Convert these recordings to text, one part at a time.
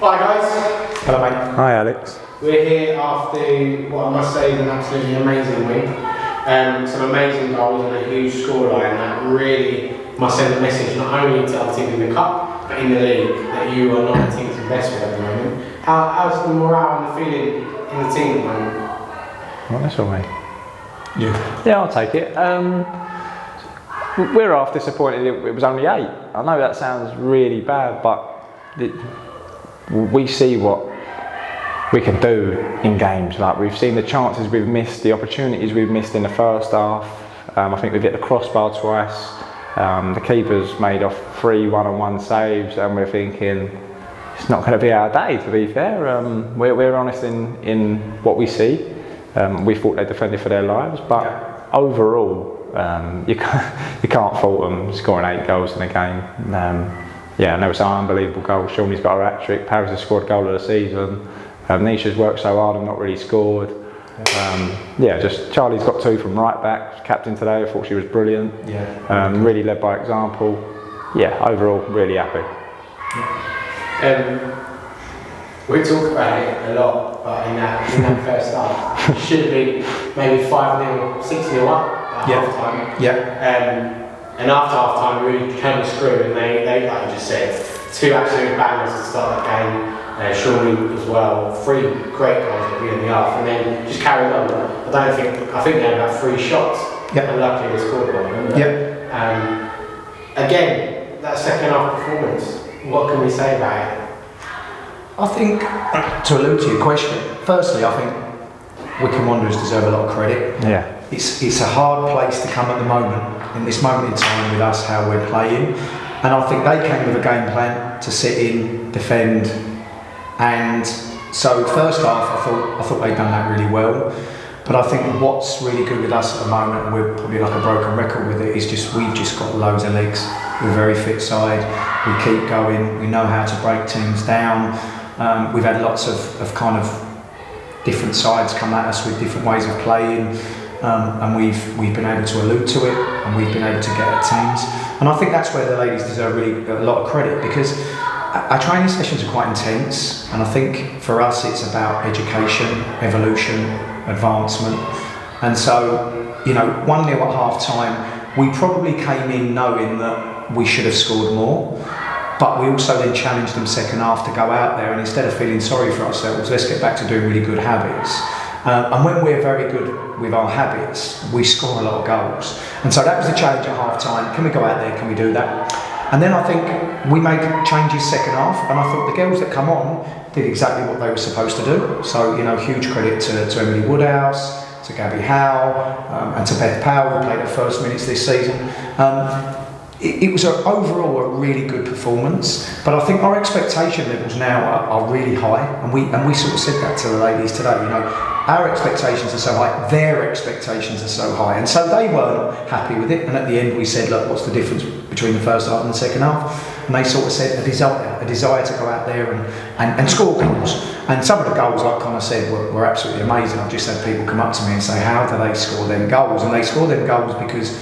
Hi guys. Hello mate. Hi Alex. We're here after what I must say is an absolutely amazing win. Some amazing goals and a huge scoreline that really must send a message not only to other teams in the cup but in the league that you are not the team to invest with at the moment. How's the morale and the feeling in the team at the moment? Well, that's all right. Yeah, I'll take it. We're half disappointed it was only 8. I know that sounds really bad, but we see what we can do in games. Like, we've seen the chances we've missed, the opportunities we've missed in the first half. I think we've hit the crossbar twice. The keeper's made off 3 one-on-one saves, and we're thinking it's not going to be our day, to be fair. We're honest in what we see. We thought they defended for their lives, but overall you can't fault them scoring 8 goals in a game. And there was some unbelievable goals. Shawnee's got a hat-trick, Paris has scored goal of the season, Nisha's worked so hard and not really scored. Just Charlie's got 2 from right back, captain today. I thought she was brilliant. Really led by example. Overall really happy. We talk about it a lot, but in that first half, it should have been maybe 5-0, 6-0 up at half time. And after half time, we really came screwed, and they, like you just said, 2 absolute bangers to start the game. Shawnee as well, 3 great goals at the beginning of the half, and then just carried on. I think they had about 3 shots, and luckily they scored one. Again, that second half performance, what can we say about it? I think, to allude to your question, firstly I think Wycombe Wanderers deserve a lot of credit. It's a hard place to come at the moment, in this moment in time with us, how we're playing, and I think they came with a game plan to sit in, defend, and so first half I thought they'd done that really well. But I think what's really good with us at the moment, and we're probably like a broken record with it, is we've just got loads of legs. We're a very fit side, we keep going, we know how to break teams down. We've had lots of kind of different sides come at us with different ways of playing, and we've been able to allude to it, and we've been able to get at teams. And I think that's where the ladies deserve really a lot of credit, because our training sessions are quite intense, and I think for us it's about education, evolution, advancement. And so, 1-0 at half time, we probably came in knowing that we should have scored more. But we also then challenged them second half to go out there, and instead of feeling sorry for ourselves, let's get back to doing really good habits. And when we're very good with our habits, we score a lot of goals. And so that was the challenge at half time. Can we go out there? Can we do that? And then I think we made changes second half, and I thought the girls that come on did exactly what they were supposed to do. So, huge credit to Emily Woodhouse, to Gabby Howe, and to Beth Powell, who played her first minutes this season. It was overall a really good performance, but I think our expectation levels now are really high, and we sort of said that to the ladies today. Our expectations are so high, their expectations are so high, and so they weren't happy with it. And at the end, we said, "Look, what's the difference between the first half and the second half?" And they sort of said a desire to go out there and score goals. And some of the goals, like Connor said, were absolutely amazing. I've just had people come up to me and say, "How do they score them goals?" And they score them goals because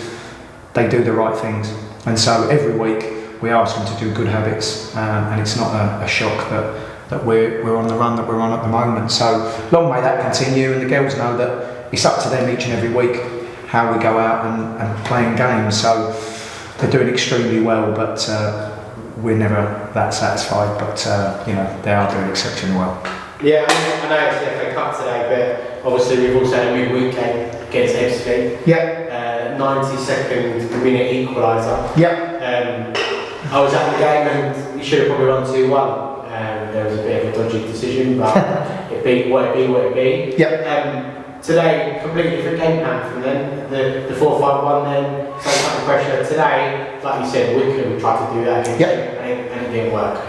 they do the right things. And so every week we ask them to do good habits, and it's not a shock that we're on the run that we're on at the moment. So long may that continue, and the girls know that it's up to them each and every week how we go out and playing games. So they're doing extremely well, but we're never that satisfied. But they are doing exceptionally well. Yeah, I know it's the FA Cup today, but obviously we've also had a midweek game against FC. 92nd minute equaliser. I was at the game and we should have probably run 2-1. There was a bit of a dodgy decision, but it beat what it be. Today, completely different game plan from then. The 4-5-1 then, same type of pressure. Today, like you said, Wycombe tried to do that and it didn't work.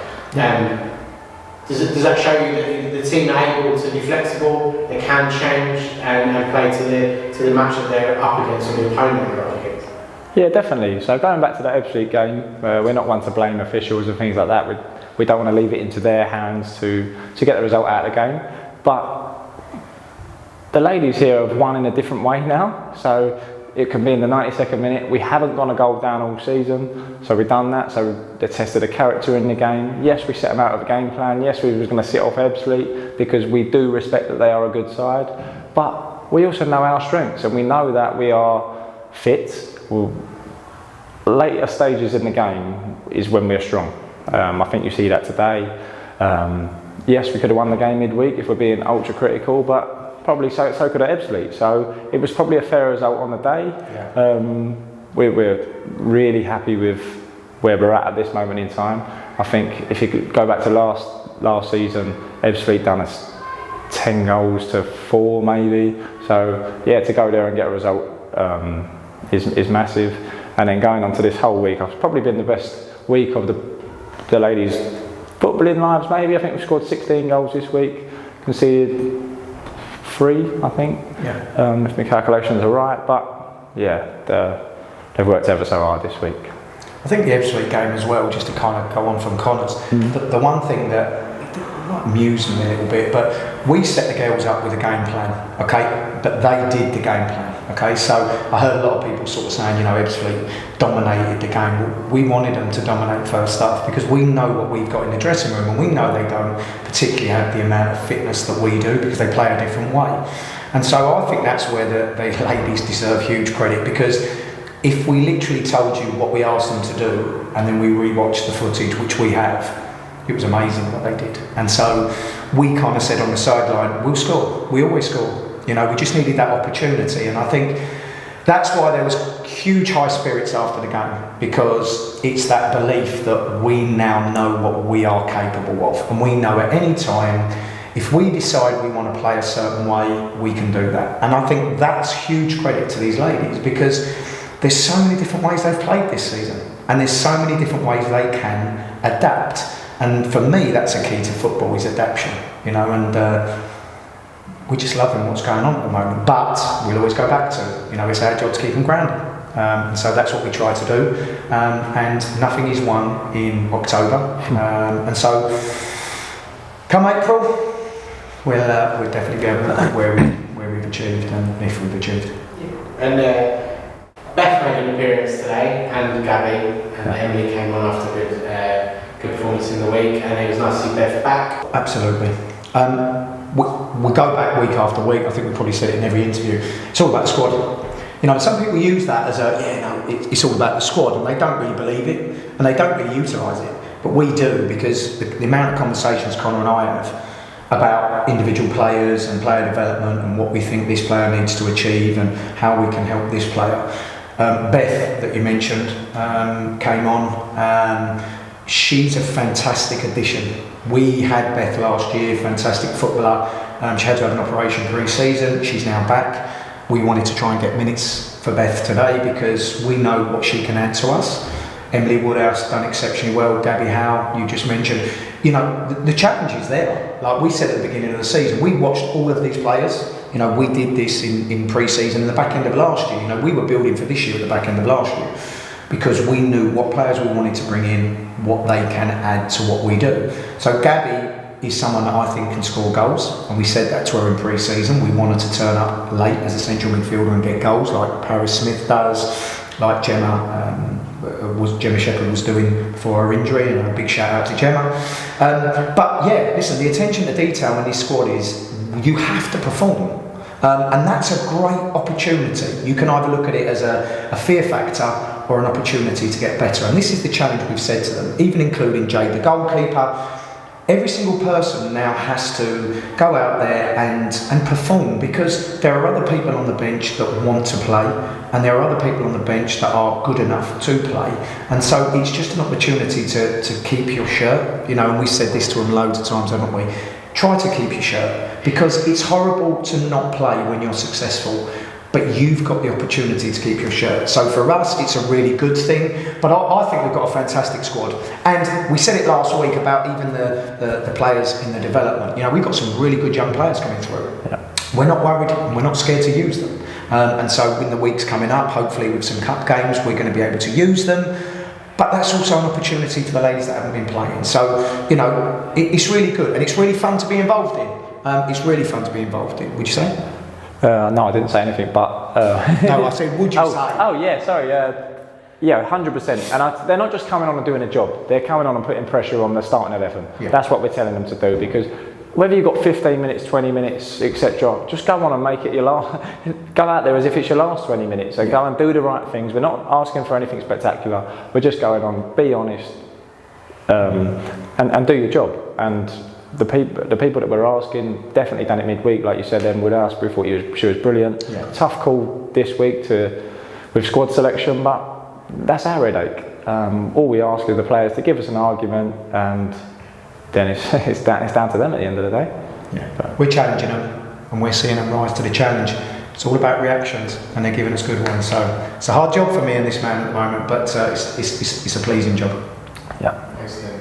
Does that show you that the team are able to be flexible, they can change and play to the match that they're up against or the opponent they're up against? Yeah, definitely. So going back to the Ebbsfleet game, we're not one to blame officials and things like that. We don't want to leave it into their hands to get the result out of the game. But the ladies here have won in a different way now. So it can be in the 92nd minute. We haven't gone a goal down all season, so we've done that. So they tested the character in the game. Yes, we set them out of a game plan. Yes, we was going to sit off Ebbsfleet because we do respect that they are a good side. But we also know our strengths, and we know that we are fit. Later stages in the game is when we're strong. I think you see that today. Yes, we could have won the game midweek if we're being ultra critical, but probably so could have Ebbsfleet. So it was probably a fair result on the day. Yeah. We're really happy with where we're at this moment in time. I think if you could go back to last season, Ebbsfleet done us 10 goals to 4 maybe. So yeah, to go there and get a result is massive. And then going on to this whole week, it's probably been the best week of the ladies' footballing lives maybe. I think we've scored 16 goals this week, conceded 3, I think, if my calculations are right. But yeah, they've worked ever so hard this week. I think the Ebbsfleet game as well, just to kind of go on from Connor's, the one thing that amused me a little bit, but we set the girls up with a game plan, okay, but they did the game plan, okay. So I heard a lot of people sort of saying, you know, Ebbsfleet dominated the game. Well, we wanted them to dominate first half because we know what we've got in the dressing room, and we know they don't particularly have the amount of fitness that we do because they play a different way. And so I think that's where the ladies deserve huge credit, because if we literally told you what we asked them to do and then we rewatched the footage, which we have, it was amazing what they did. And so we kind of said on the sideline, we'll score, we always score. You know, we just needed that opportunity. And I think that's why there was huge high spirits after the game, because it's that belief that we now know what we are capable of. And we know at any time, if we decide we want to play a certain way, we can do that. And I think that's huge credit to these ladies, because there's so many different ways they've played this season. And there's so many different ways they can adapt. And for me, that's a key to football, is adaptation, you know, and we're just loving what's going on at the moment. But we'll always go back to, you know, it's our job to keep them grounded. And so that's what we try to do. And nothing is won in October. And so come April, we'll definitely be able to look where we've achieved and if we've achieved. And Beth made an appearance today, and Gabby and Emily came on after good performance in the week, and it was nice to see Beth back. Absolutely. We go back week after week. I think we probably said it in every interview. It's all about the squad. You know, some people use that as it's all about the squad, and they don't really believe it, and they don't really utilise it. But we do, because the amount of conversations Connor and I have about individual players and player development and what we think this player needs to achieve and how we can help this player. Beth, that you mentioned, came on. She's a fantastic addition. We had Beth last year, fantastic footballer. She had to have an operation pre-season. She's now back. We wanted to try and get minutes for Beth today because we know what she can add to us. Emily Woodhouse done exceptionally well. Gabby Howe, you just mentioned. You know, the challenge is there. Like we said at the beginning of the season, we watched all of these players. You know, we did this in pre-season and the back end of last year. You know, we were building for this year at the back end of last year because we knew what players we wanted to bring in, what they can add to what we do. So Gabby is someone that I think can score goals, and we said that to her in pre-season. We wanted to turn up late as a central midfielder and get goals like Paris Smith does, like Gemma Shepherd was doing before her injury, and a big shout out to Gemma. But yeah, listen, the attention to detail in this squad is you have to perform. And that's a great opportunity. You can either look at it as a fear factor or an opportunity to get better. And this is the challenge we've said to them, even including Jade, the goalkeeper. Every single person now has to go out there and perform, because there are other people on the bench that want to play, and there are other people on the bench that are good enough to play. And so it's just an opportunity to keep your shirt, you know, and we said this to them loads of times, haven't we? Try to keep your shirt, because it's horrible to not play when you're successful, but you've got the opportunity to keep your shirt. So for us, it's a really good thing, but I think we've got a fantastic squad. And we said it last week about even the players in the development. You know, we've got some really good young players coming through. Yeah. We're not worried, and we're not scared to use them. And so in the weeks coming up, hopefully with some cup games, we're going to be able to use them. But that's also an opportunity for the ladies that haven't been playing. So, you know, it's really good, and it's really fun to be involved in. It's really fun to be involved in, would you say? No, I didn't say anything, but... No, I said, would you say? Oh, yeah, sorry, yeah, 100%. And they're not just coming on and doing a job, they're coming on and putting pressure on the starting 11. Yeah. That's what we're telling them to do, because whether you've got 15 minutes, 20 minutes, etc., just go on and make it your last. Go out there as if it's your last 20 minutes. So go and do the right things. We're not asking for anything spectacular. We're just going on, be honest, and do your job. And the people that we're asking definitely done it midweek, like you said. Then with us, we thought she was brilliant. Yeah. Tough call this week with squad selection, but that's our headache. All we ask is the players to give us an argument, and then it's down to them at the end of the day. Yeah. We're challenging them, and we're seeing them rise to the challenge. It's all about reactions, and they're giving us good ones. So it's a hard job for me and this man at the moment, but it's a pleasing job. Yeah. Excellent.